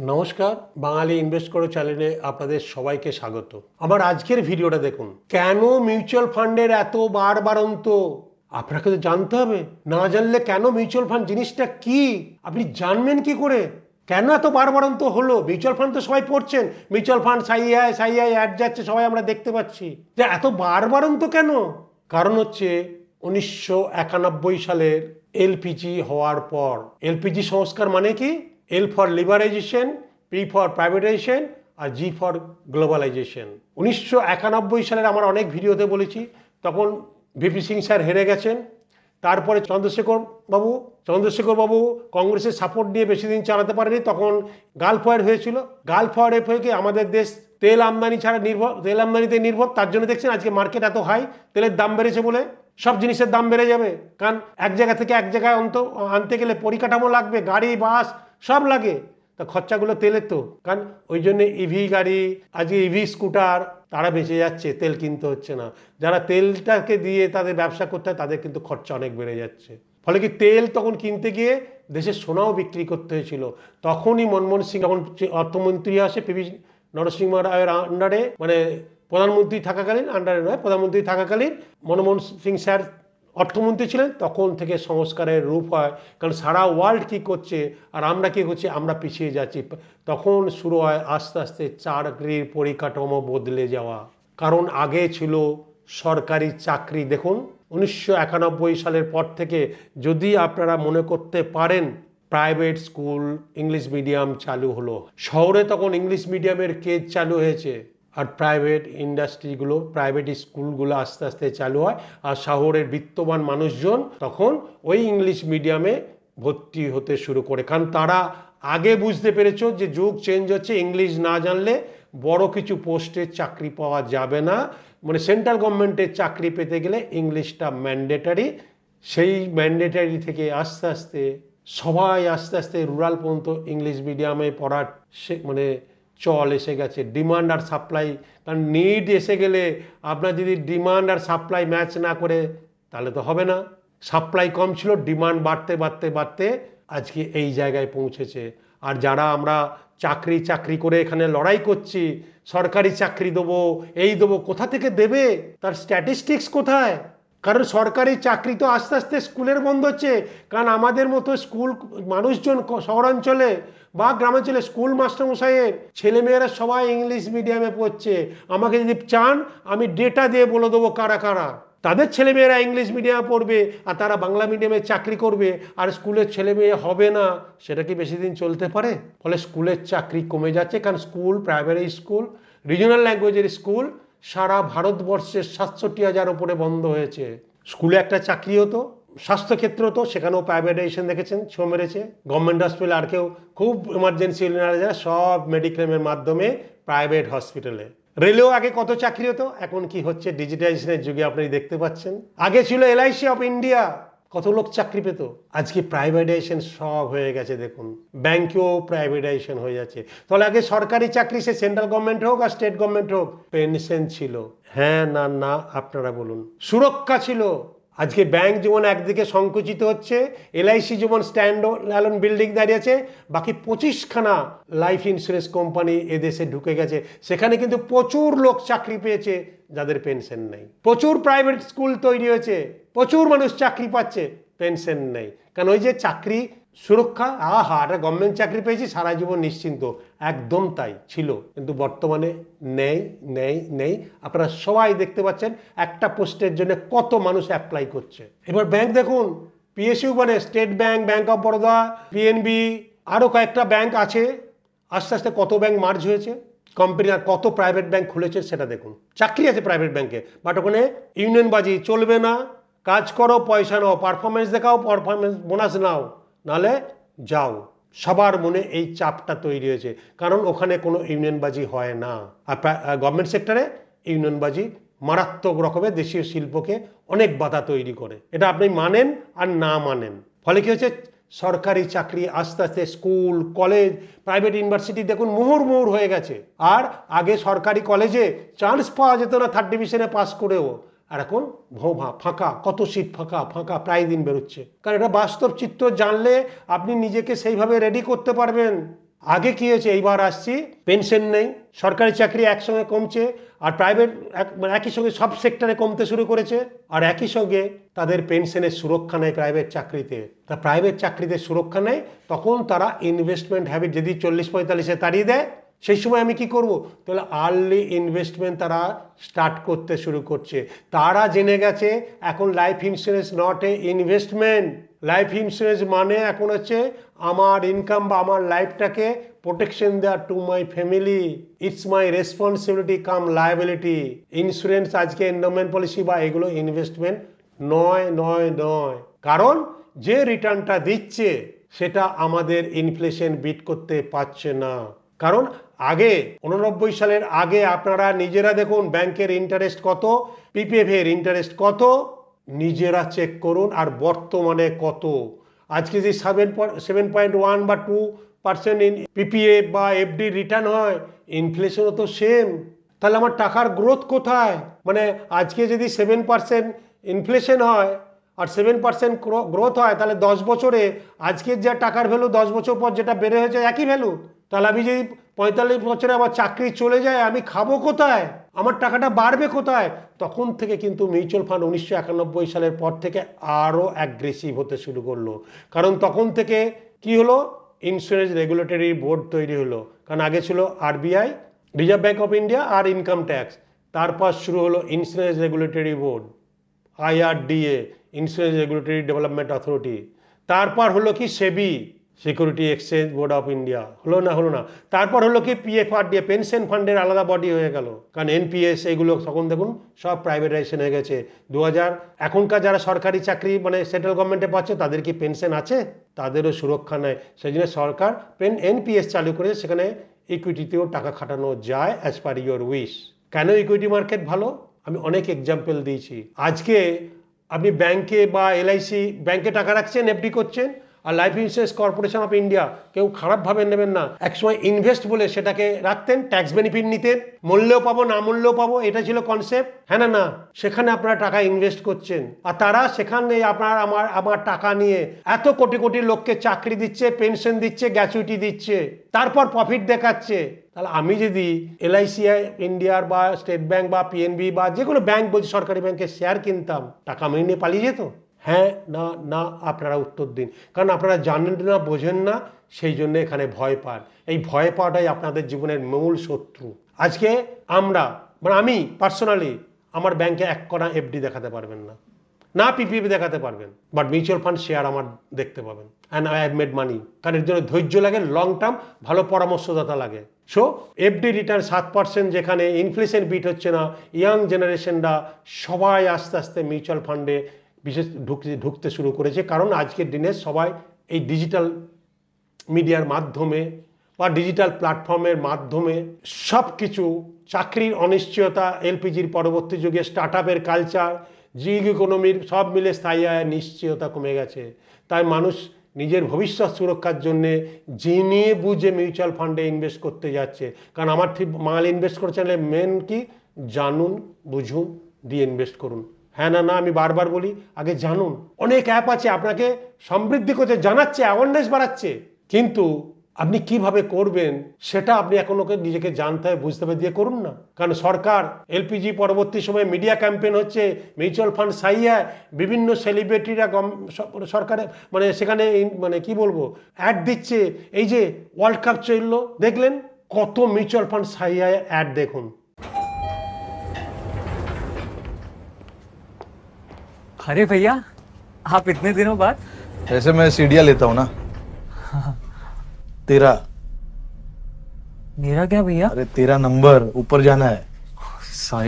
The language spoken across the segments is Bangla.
নমস্কার, বাঙালি ইনভেস্ট করো চ্যানেলে আপনাদের সবাইকে স্বাগত। আমার আজকের ভিডিওটা দেখুন। কেন মিউচুয়াল ফান্ডের এত বাড়বাড়ন্ত? আপনাকে তো জানতে হবে। না জানলে কেন মিউচুয়াল ফান্ড জিনিসটা কি আপনি জানবেন কি করে? কেন এত বাড়বাড়ন্ত হলো? মিউচুয়াল ফান্ড তো সবাই পড়ছেন, মিউচুয়াল ফান্ড সাইআই অ্যাড যাচ্ছে, সবাই আমরা দেখতে পাচ্ছি। যে এত বাড়বাড়ন্ত কেন? কারণ হচ্ছে 1991 সালের এলপিজি হওয়ার পর। এলপিজি সংস্কার মানে কি? L for liberalisation, P for privatisation আর জি ফর গ্লোবালাইজেশন। 1991 সালের আমার অনেক ভিডিওতে বলেছি, তখন ভিপি সিং স্যার হেরে গেছেন। তারপরে চন্দ্রশেখর বাবু কংগ্রেসের সাপোর্ট নিয়ে বেশি দিন চালাতে পারেনি, তখন গালফ ওয়ার হয়েছিল। গালফ ওয়ারের থেকে আমাদের দেশ তেল আমদানি ছাড়া নির্ভর, তেল আমদানিতে নির্ভর। তার জন্য দেখছেন আজকে মার্কেট এত হাই। তেলের দাম বেড়েছে বলে সব জিনিসের দাম বেড়ে যাবে, কারণ এক জায়গা থেকে এক জায়গায় আনতে গেলে পরিকাঠামো লাগবে, গাড়ি বাস সব লাগে। তা খরচাগুলো তেলের তো, কারণ ওই জন্য ইভি গাড়ি, আজকে ইভি স্কুটার, তারা বেঁচে যাচ্ছে, তেল কিনতে হচ্ছে না। যারা তেলটাকে দিয়ে তাদের ব্যবসা করতে হয় তাদের কিন্তু খরচা অনেক বেড়ে যাচ্ছে। ফলে কি তেল তখন কিনতে গিয়ে দেশের সোনাও বিক্রি করতে হয়েছিল। তখনই মনমোহন সিং যখন অর্থমন্ত্রী আসে, পিভি নরসিংহ রায়ের আন্ডারে, মানে প্রধানমন্ত্রী থাকাকালীন, আন্ডারে নয়, প্রধানমন্ত্রী থাকাকালীন মনমোহন সিং স্যার অর্থমন্ত্রী ছিলেন, তখন থেকে সংস্কারের রূপ হয়। কারণ সারা ওয়ার্ল্ড কী করছে আর আমরা কী করছি, আমরা পিছিয়ে যাচ্ছি। তখন শুরু হয় আস্তে আস্তে চাকরির পরিকাঠামো বদলে যাওয়া। কারণ আগে ছিল সরকারি চাকরি। দেখুন 1991 সালের পর থেকে যদি আপনারা মনে করতে পারেন, প্রাইভেট স্কুল ইংলিশ মিডিয়াম চালু হলো। শহরে তখন ইংলিশ মিডিয়ামের কেজ চালু হয়েছে, আর প্রাইভেট ইন্ডাস্ট্রিগুলো, প্রাইভেট স্কুলগুলো আস্তে আস্তে চালু হয়। আর শহরের বিত্তবান মানুষজন তখন ওই ইংলিশ মিডিয়ামে ভর্তি হতে শুরু করে, কারণ তারা আগে বুঝতে পেরেছ যে যুগ চেঞ্জ হচ্ছে, ইংলিশ না জানলে বড় কিছু পোস্টে চাকরি পাওয়া যাবে না। মানে সেন্ট্রাল গভর্নমেন্টের চাকরি পেতে গেলে ইংলিশটা ম্যান্ডেটারি। সেই ম্যান্ডেটারি থেকে আস্তে আস্তে সবাই আস্তে আস্তে রুরাল পর্যন্ত ইংলিশ মিডিয়ামে পড়ার মানে চল এসে গেছে। ডিমান্ড আর সাপ্লাই, কারণ নিড এসে গেলে আপনার যদি ডিমান্ড আর সাপ্লাই ম্যাচ না করে তাহলে তো হবে না। সাপ্লাই কম ছিল, ডিমান্ড বাড়তে বাড়তে বাড়তে আজকে এই জায়গায় পৌঁছেছে। আর যারা আমরা চাকরি চাকরি করে এখানে লড়াই করছি, সরকারি চাকরি দেবো, এই দেবো, কোথা থেকে দেবে? তার স্ট্যাটিস্টিক্স কোথায়? কারণ সরকারি চাকরি তো আস্তে আস্তে স্কুলের বন্ধ হচ্ছে। কারণ আমাদের মতো স্কুল মানুষজন শহরাঞ্চলে বা গ্রামাঞ্চলে স্কুল মাস্টারমশাইয়ের ছেলেমেয়েরা সবাই ইংলিশ মিডিয়ামে পড়ছে। আমাকে যদি চান আমি ডেটা দিয়ে বলে দেবো কারা কারা তাদের ছেলেমেয়েরা ইংলিশ মিডিয়ামে পড়বে আর তারা বাংলা মিডিয়ামে চাকরি করবে, আর স্কুলের ছেলেমেয়ে হবে না। সেটা কি বেশি দিন চলতে পারে? ফলে স্কুলের চাকরি কমে যাচ্ছে, কারণ স্কুল, প্রাইমারি স্কুল, রিজনাল ল্যাঙ্গুয়েজের স্কুল সারা ভারতবর্ষের 67,000 উপরে বন্ধ হয়েছে। স্কুলে একটা চাকরি হতো, স্বাস্থ্যক্ষেত্র হতো, সেখানেও প্রাইভেটাইজেশন দেখেছেন, ছো মেরেছে। গভর্নমেন্ট হসপিটালে আর কেউ খুব এমার্জেন্সি হলে সব মেডিক্লেমের মাধ্যমে প্রাইভেট হসপিটালে। রেলেও আগে কত চাকরি হতো, এখন কি হচ্ছে? ডিজিটাইজেশনের যুগে আপনি দেখতে পাচ্ছেন। আগে ছিল এলআইসি অফ ইন্ডিয়া, কত লোক চাকরি পেত। আজকে প্রাইভেটাইজেশন সব হয়ে গেছে। দেখুন ব্যাংকেও প্রাইভেটাইজেশন হয়ে যাচ্ছে। তাহলে আগে সরকারি চাকরি, সে সেন্ট্রাল গভর্নমেন্ট হোক আর স্টেট গভর্নমেন্ট হোক, পেনশন ছিল। হ্যাঁ না না আপনারা বলুন। সুরক্ষা ছিল। আজকে ব্যাংক যেমন একদিকে সংকুচিত হচ্ছে, এলআইসি যেমন স্ট্যান্ড অ্যালোন বিল্ডিং দাঁড়িয়েছে, বাকি 25খানা লাইফ ইন্স্যুরেন্স কোম্পানি এদেশে ঢুকে গেছে। সেখানে কিন্তু প্রচুর লোক চাকরি পেয়েছে যাদের পেনশন নেই। প্রচুর প্রাইভেট স্কুল তৈরি হয়েছে, প্রচুর মানুষ চাকরি পাচ্ছে, পেনশন নেই। কারণ ওই যে চাকরি সুরক্ষা, একটা গভর্নমেন্ট চাকরি পেয়েছি সারা জীবন নিশ্চিন্ত, একদম তাই ছিল। কিন্তু বর্তমানে নেই নেই নেই। আপনারা সবাই দেখতে পাচ্ছেন একটা পোস্টের জন্য কত মানুষ অ্যাপ্লাই করছে। এবার ব্যাংক দেখুন, পিএসইউ মানে state bank, bank of Baroda, PNB, আরও কয়েকটা ব্যাংক আছে। আস্তে আস্তে কত ব্যাংক মার্জ হয়েছে, কোম্পানি, আর কত প্রাইভেট ব্যাংক খুলেছে সেটা দেখুন। চাকরি আছে প্রাইভেট ব্যাংকে, বাট ওখানে ইউনিয়নবাজি চলবে না। কাজ করো, পয়সা নাও, পারফরমেন্স দেখাও, পারফরমেন্স বোনাস নাও, নাহলে যাও। সবার মনে এই চাপটা তৈরি হয়েছে, কারণ ওখানে কোনো ইউনিয়নবাজি হয় না। আর গভর্নমেন্ট সেক্টরে ইউনিয়নবাজি মারাত্মক রকমের দেশীয় শিল্পকে অনেক বাধা তৈরি করে। এটা আপনি মানেন আর না মানেন। ফলে কি হচ্ছে, সরকারি চাকরি আস্তে আস্তে, স্কুল, কলেজ, প্রাইভেট ইউনিভার্সিটি দেখুন মুহুর্মুহুর হয়ে গেছে। আর আগে সরকারি কলেজে চান্স পাওয়া যেত না 3rd ডিভিশনে পাস করেও, আর এখন ফাঁকা, কত সিট ফাঁকা ফাঁকা প্রায় দিন বেরোচ্ছে। কারণ এটা বাস্তব চিত্র জানলে আপনি নিজেকে সেইভাবে রেডি করতে পারবেন। আগে কি হয়েছে, এইবার আসছি, পেনশন নেই, সরকারি চাকরি একসঙ্গে কমছে, আর প্রাইভেট একই সঙ্গে সব সেক্টরে কমতে শুরু করেছে, আর একই সঙ্গে তাদের পেনশনের সুরক্ষা নেই প্রাইভেট চাকরিতে। তা প্রাইভেট চাকরিতে সুরক্ষা নেই, তখন তারা ইনভেস্টমেন্ট হ্যাবিট যদি 40-45-এ তাড়িয়ে দেয়, সেই সময় আমি কি করব, তাহলে আর্লি ইনভেস্টমেন্ট তারা স্টার্ট করতে শুরু করছে। তারা জেনে গেছে এখন life insurance not a investment. Life insurance মানে এখন হচ্ছে আমার ইনকাম বা আমার লাইফটাকে প্রোটেকশন দেওয়া to my family. It's my responsibility cum liability. Insurance আজকে এন্ডোমেন্ট পলিসি বা এগুলো ইনভেস্টমেন্ট নয় নয় নয়। কারণ যে রিটার্নটা দিচ্ছে সেটা আমাদের ইনফ্লেশন বিট করতে পারছে না। কারণ আগে 89 সালের আগে আপনারা নিজেরা দেখুন ব্যাংকের ইন্টারেস্ট কত, পিপিএফ এর ইন্টারেস্ট কত, নিজেরা চেক করুন, আর বর্তমানে কত। আজকে যে 7.1 বা 2% পিপিএফ বা এফডি রিটার্ন হয়, ইনফ্লেশনও তো সেম। তাহলে আমার টাকার গ্রোথ কোথায়? মানে আজকে যদি 7% ইনফ্লেশন হয় আর 7% গ্রোথ হয়, তাহলে 10 বছরে আজকের যা টাকার ভ্যালু 10 বছর পর যেটা বেড়ে হয়েছে একই ভ্যালু। তাহলে আমি যদি 45 বছরে আমার চাকরি চলে যায়, আমি খাবো কোথায়? আমার টাকাটা বাড়বে কোথায়? তখন থেকে কিন্তু মিউচুয়াল ফান্ড 1991 সালের পর থেকে আরও অ্যাগ্রেসিভ হতে শুরু করলো। কারণ তখন থেকে কি হলো, ইন্স্যুরেন্স রেগুলেটরি বোর্ড তৈরি হলো। কারণ আগে ছিল RBI, reserve bank of India আর ইনকাম ট্যাক্স। তারপর শুরু হলো insurance regulatory board, IRDA, insurance regulatory development authority. তারপর হলো কি SEBI, security exchange board of India. হলো না। তারপর হলো কি পিএফআরডিএ, পেনশন ফান্ডের আলাদা বডি হয়ে গেল। কারণ এনপিএস এগুলো তখন দেখুন সব প্রাইভেটাইজেশন হয়ে গেছে। 2000 এখনকার যারা সরকারি চাকরি মানে সেন্ট্রাল গভর্নমেন্টে পাচ্ছে, তাদের কি পেনশন আছে? তাদেরও সুরক্ষা নেই। সেই জন্য সরকার এনপিএস চালু করেছে, সেখানে ইকুইটিতেও টাকা খাটানো যায় অ্যাজ পার ইউর উইশ। কেন ইকুইটি মার্কেট ভালো? আমি অনেক এক্সাম্পল দিয়েছি। আজকে আপনি ব্যাংকে বা এলআইসি ব্যাংকে টাকা রাখছেন, এফডি করছেন, আর life insurance corporation of India, কেউ খারাপভাবে নেবেন না, একসময় ইনভেস্ট বলে সেটাকে রাখতেন, ট্যাক্স বেনিফিট নিতেন, মূল্যও পাবো না মূল্যও পাবো, এটা ছিল কনসেপ্ট। হ্যাঁ না? সেখানে আপনারা টাকা ইনভেস্ট করছেন, আর তারা সেখানে আমার টাকা নিয়ে এত কোটি কোটি লোককে চাকরি দিচ্ছে, পেনশন দিচ্ছে, গ্র্যাচুইটি দিচ্ছে, তারপর প্রফিট দেখাচ্ছে। তাহলে আমি যদি এলআইসিআই ইন্ডিয়ার বা স্টেট ব্যাংক বা পিএনবি বা যে কোনো ব্যাংক বলছি সরকারি ব্যাংকের শেয়ার কিনতাম, টাকা আমি নিয়ে পালিয়ে যেত? হ্যাঁ না আপনারা উত্তর দিন। কারণ আপনারা জানেন না, বোঝেন না, সেই জন্য এখানে ভয় পান। এই ভয় পাওয়াটাই আপনাদের জীবনের মূল শত্রু। আজকে আমি পার্সোনালি আমার ব্যাংকে 1 কণা এফডি দেখাতে পারবেন না পিপিএফ দেখাতে পারবেন, বাট মিউচুয়াল ফান্ড শেয়ার আমার দেখতে পাবেন। অ্যান্ড আই হ্যাভ মেড মানি। কারণ এর জন্য ধৈর্য লাগে, লং টার্ম ভালো পরামর্শদাতা লাগে। সো এফডি রিটার্ন 7%, যেখানে ইনফ্লেশন বিট হচ্ছে না, ইয়াং জেনারেশনরা সবাই আস্তে আস্তে মিউচুয়াল ফান্ডে বিশেষ ঢুকতে শুরু করেছে। কারণ আজকের দিনে সবাই এই ডিজিটাল মিডিয়ার মাধ্যমে বা ডিজিটাল প্ল্যাটফর্মের মাধ্যমে সব কিছু, চাকরির অনিশ্চয়তা, এলপিজির পরবর্তী যুগে স্টার্টআপের কালচার, জিগ ইকোনমির সব মিলে স্থায়ী আয়ের নিশ্চয়তা কমে গেছে। তাই মানুষ নিজের ভবিষ্যৎ সুরক্ষার জন্যে জেনে বুঝে মিউচুয়াল ফান্ডে ইনভেস্ট করতে যাচ্ছে। কারণ আমার ঠিক মাল ইনভেস্ট করতে চাইলে মেন কি, জানুন, বুঝুন, দিয়ে ইনভেস্ট করুন। হ্যাঁ না আমি বারবার বলি, আগে জানুন। অনেক অ্যাপ আছে আপনাকে সমৃদ্ধি করছে, জানাচ্ছে, অ্যাওয়ারনেস বাড়াচ্ছে, কিন্তু আপনি কিভাবে করবেন সেটা আপনি এখন ওকে নিজেকে জানতে হবে, বুঝতে হবে, দিয়ে করুন না। কারণ সরকার এলপিজি পরবর্তী সময়ে মিডিয়া ক্যাম্পেইন হচ্ছে, মিউচুয়াল ফান্ড সাইয়া, বিভিন্ন সেলিব্রিটিরা সরকারে সেখানে কি বলবো অ্যাড দিচ্ছে। এই যে ওয়ার্ল্ড কাপ চললো, দেখলেন কত মিউচুয়াল ফান্ড সাইয়া অ্যাড দেখুন। अरे भैया, आप इतने दिनों बाद। ऐसे मैं सीढ़ियाँ लेता हूँ ना। तेरा मेरा क्या भैया? अरे तेरा नंबर ऊपर जाना है।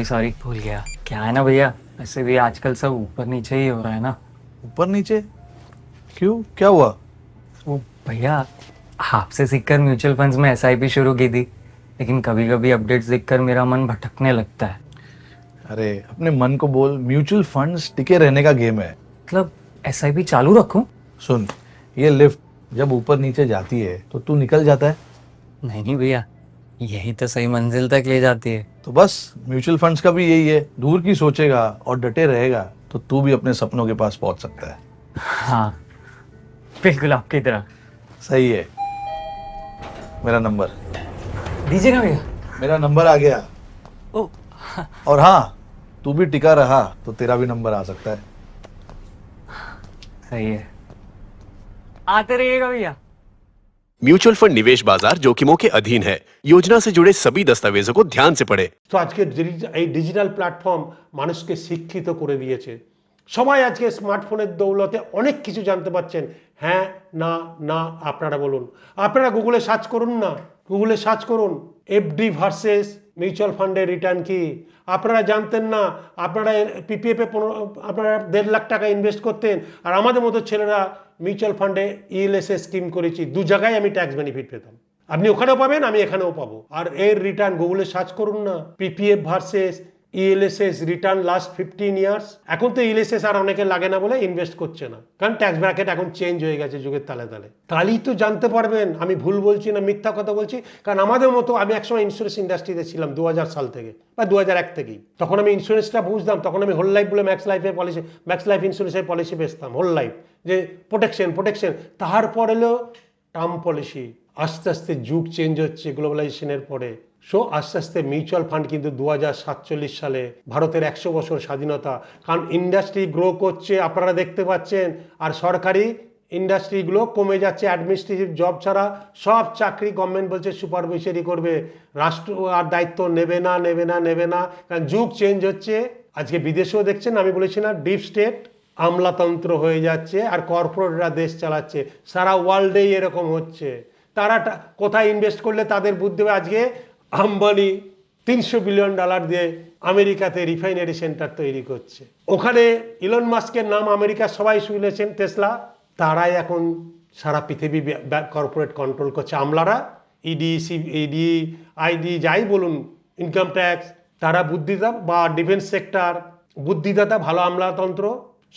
सॉरी भूल गया। क्या है ना भैया, ऐसे भी आजकल सब ऊपर नीचे ही हो रहा है ना। ऊपर नीचे क्यों, क्या हुआ? वो भैया, आपसे सीखकर म्यूचुअल फंड्स में एसआईपी शुरू की थी, लेकिन कभी कभी अपडेट्स देखकर मेरा मन भटकने लगता है। अरे अपने मन को बोल, म्यूचुअल फंड्स टिके रहने का गेम है। मतलब एसआईपी चालू रखूं? सुन, ये लिफ्ट जब ऊपर नीचे जाती है तो तू निकल जाता है। नहीं भैया, यही तो सही मंजिल तक ले जाती है। तो बस म्यूचुअल फंड्स का भी यही है, दूर की सोचेगा और डटे रहेगा तो तू भी अपने सपनों के पास पहुंच सकता है। हाँ, बिल्कुल आपकी तरह। सही है। मेरा नंबर। दीजिए ना भैया। मेरा नंबर आ गया। ओ और हाँ, तू भी टिका रहा तो तेरा भी नंबर आ सकता है। सही है, आते रहिएगा भैया। म्यूचुअल फंड निवेश बाजार जोखिमों के अधीन है। योजना से जुड़े सभी दस्तावेजों को ध्यान से पढ़ें। তো আজকে এই ডিজিটাল প্ল্যাটফর্ম মানুষকে শিক্ষিত করে দিয়েছে। সবাই আজকে স্মার্টফোনের দৌলতে অনেক কিছু জানতে পারছেন। হ্যাঁ, না, না, আপনারা বলুন। আপনারা গুগলে সার্চ করুন না, গুগলে সার্চ করুন এফডি ভার্সেস মিউচুয়াল ফান্ডের রিটার্ন কি। আপনারা জানতেন না, আপনারা পিপিএফে আপনারা 1.5 লাখ টাকা ইনভেস্ট করতেন, আর আমাদের মতো ছেলেরা মিউচুয়াল ফান্ডে ইএলএসএ স্কিম করেছি, দু জায়গায় আমি ট্যাক্স বেনিফিট পেতাম। আপনি ওখানেও পাবেন, আমি এখানেও পাবো। আর এর রিটার্ন গুগলে সার্চ করুন না, PPF versus ELSS return last 15 years. এখন তো ইএলএসএস আর অনেকে লাগে না বলে ইনভেস্ট করছে না, কারণ ট্যাক্স ব্র্যাকেট এখন চেঞ্জ হয়ে গেছে যুগের তালে তালে। তাহলেই তো জানতে পারবেন আমি ভুল বলছি না মিথ্যা কথা বলছি। কারণ আমাদের মতো, আমি একসময় ইন্স্যুরেন্স ইন্ডাস্ট্রিতে ছিলাম 2000 সাল থেকে বা 2001 থেকেই। তখন আমি ইন্স্যুরেন্সটা বুঝতাম, তখন আমি হোল লাইফ বলে ম্যাক্স লাইফ ইন্স্যুরেন্সের পলিসি বেচতাম, হোল লাইফ, যে প্রোটেকশন। তারপর এলো টার্ম পলিসি। আস্তে আস্তে যুগ চেঞ্জ হচ্ছে গ্লোবালাইজেশনের পরে। সো আস্তে আস্তে মিউচুয়াল ফান্ড কিন্তু 2047 সালে, ভারতের 100 বছর স্বাধীনতা, কারণ ইন্ডাস্ট্রি গ্রো করছে আপনারা দেখতে পাচ্ছেন, আর সরকারি ইন্ডাস্ট্রিগুলো কমে যাচ্ছে। অ্যাডমিনিস্ট্রেটিভ জব ছাড়া সব চাকরি গভর্নমেন্ট বলছে সুপারভাইজারি করবে, রাষ্ট্র আর দায়িত্ব নেবে না, কারণ যুগ চেঞ্জ হচ্ছে। আজকে বিদেশেও দেখছেন, আমি বলেছি না ডিপ স্টেট আমলাতন্ত্র হয়ে যাচ্ছে, আর কর্পোরেটরা দেশ চালাচ্ছে। সারা ওয়ার্ল্ডেই এরকম হচ্ছে। তারা কোথায় ইনভেস্ট করলে তাদের বুদ্ধি হবে। আজকে আম্বানি $300 বিলিয়ন দিয়ে আমেরিকাতে রিফাইনারি সেন্টার তৈরি করছে। ওখানে ইলন মাস্কের নাম আমেরিকার সবাই শুনেছেন, টেসলা। তারাই এখন সারা পৃথিবী কর্পোরেট কন্ট্রোল করছে। আমলারা ইডি আইডি যাই বলুন, ইনকাম ট্যাক্স, তারা বুদ্ধিদাতা, বা ডিফেন্স সেক্টর বুদ্ধিদাতা, ভালো আমলাতন্ত্র,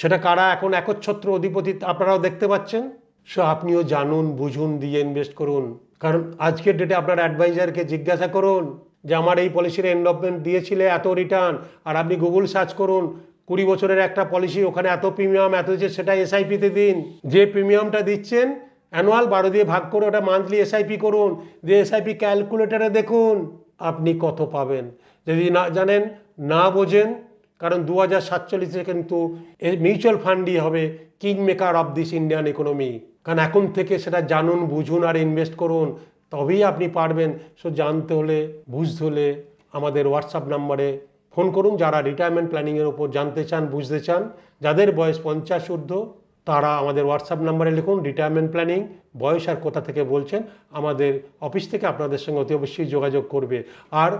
সেটা কারা এখন একচ্ছত্র অধিপতি আপনারাও দেখতে পাচ্ছেন। সো আপনিও জানুন, বুঝুন, দিয়ে ইনভেস্ট করুন। কারণ আজকের ডেটে আপনার অ্যাডভাইজারকে জিজ্ঞাসা করুন যে আমার এই পলিসির এনভেলপমেন্ট দিয়েছিলে এত রিটার্ন, আর আপনি গুগল সার্চ করুন 20 বছরের একটা পলিসি, ওখানে এত প্রিমিয়াম এত দিচ্ছে, সেটা এসআইপিতে দিন। যে প্রিমিয়ামটা দিচ্ছেন অ্যানুয়াল 12 দিয়ে ভাগ করে ওটা মান্থলি এসআইপি করুন, দিয়ে এসআইপি ক্যালকুলেটারে দেখুন আপনি কত পাবেন। যদি না জানেন, না বোঝেন, কারণ 2047 কিন্তু মিউচুয়াল ফান্ডই হবে king maker of this Indian economy. কারণ এখন থেকে সেটা জানুন, বুঝুন আর ইনভেস্ট করুন, তবেই আপনি পারবেন। সো জানতে হলে, বুঝতে হলে আমাদের হোয়াটসঅ্যাপ নাম্বারে ফোন করুন। যারা রিটায়ারমেন্ট প্ল্যানিংয়ের উপর জানতে চান, বুঝতে চান, যাদের বয়স 50 ঊর্ধ্ব, তারা আমাদের হোয়াটসঅ্যাপ নাম্বারে লিখুন রিটায়ারমেন্ট প্ল্যানিং, বয়স আর কোথা থেকে বলছেন। আমাদের অফিস থেকে আপনাদের সঙ্গে অতি অবশ্যই যোগাযোগ করবে। আর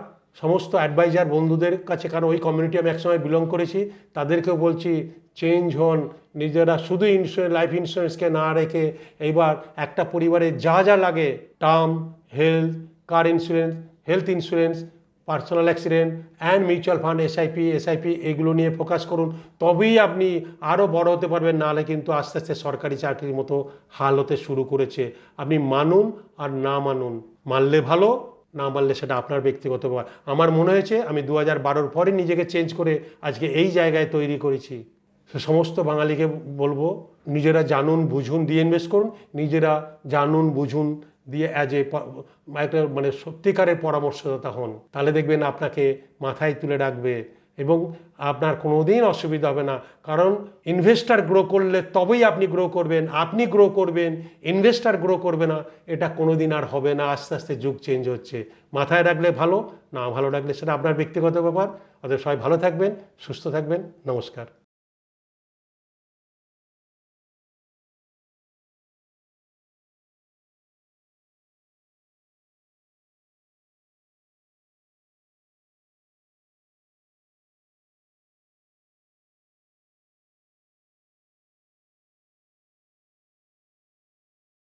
সমস্ত অ্যাডভাইজার বন্ধুদের কাছে, কারণ ওই কমিউনিটি আমি একসময় বিলং করেছি, তাদেরকেও বলছি চেঞ্জ হন। নিজেরা শুধু লাইফ ইন্স্যুরেন্সকে না রেখে এইবার একটা পরিবারে যা যা লাগে, term, health, car insurance, health insurance, personal accident and mutual fund, SIP এগুলো নিয়ে ফোকাস করুন, তবেই আপনি আরও বড় হতে পারবেন। নাহলে কিন্তু আস্তে আস্তে সরকারি চাকরির মতো হাল হতে শুরু করেছে। আপনি মানুন আর না মানুন, মানলে ভালো, না মানলে সেটা আপনার ব্যক্তিগত ব্যাপার। আমার মনে হয়েছে আমি 2012 পরে নিজেকে চেঞ্জ করে আজকে এই জায়গায় তৈরি করেছি। সমস্ত বাঙালিকে বলবো নিজেরা জানুন, বুঝুন, দিয়ে ইনভেস্ট করুন। নিজেরা জানুন, বুঝুন, দিয়ে একটা মানে সত্যিকারের পরামর্শদাতা হন। তাহলে দেখবেন আপনাকে মাথায় তুলে রাখবে এবং আপনার কোনোদিন অসুবিধা হবে না। কারণ ইনভেস্টার গ্রো করলে তবেই আপনি গ্রো করবেন। আপনি গ্রো করবেন, ইনভেস্টার গ্রো করবে না, এটা কোনোদিন আর হবে না। আস্তে আস্তে যুগ চেঞ্জ হচ্ছে। মাথায় রাখলে ভালো, না ভালো রাখলে সেটা আপনার ব্যক্তিগত ব্যাপার। অতএব সবাই ভালো থাকবেন, সুস্থ থাকবেন। নমস্কার।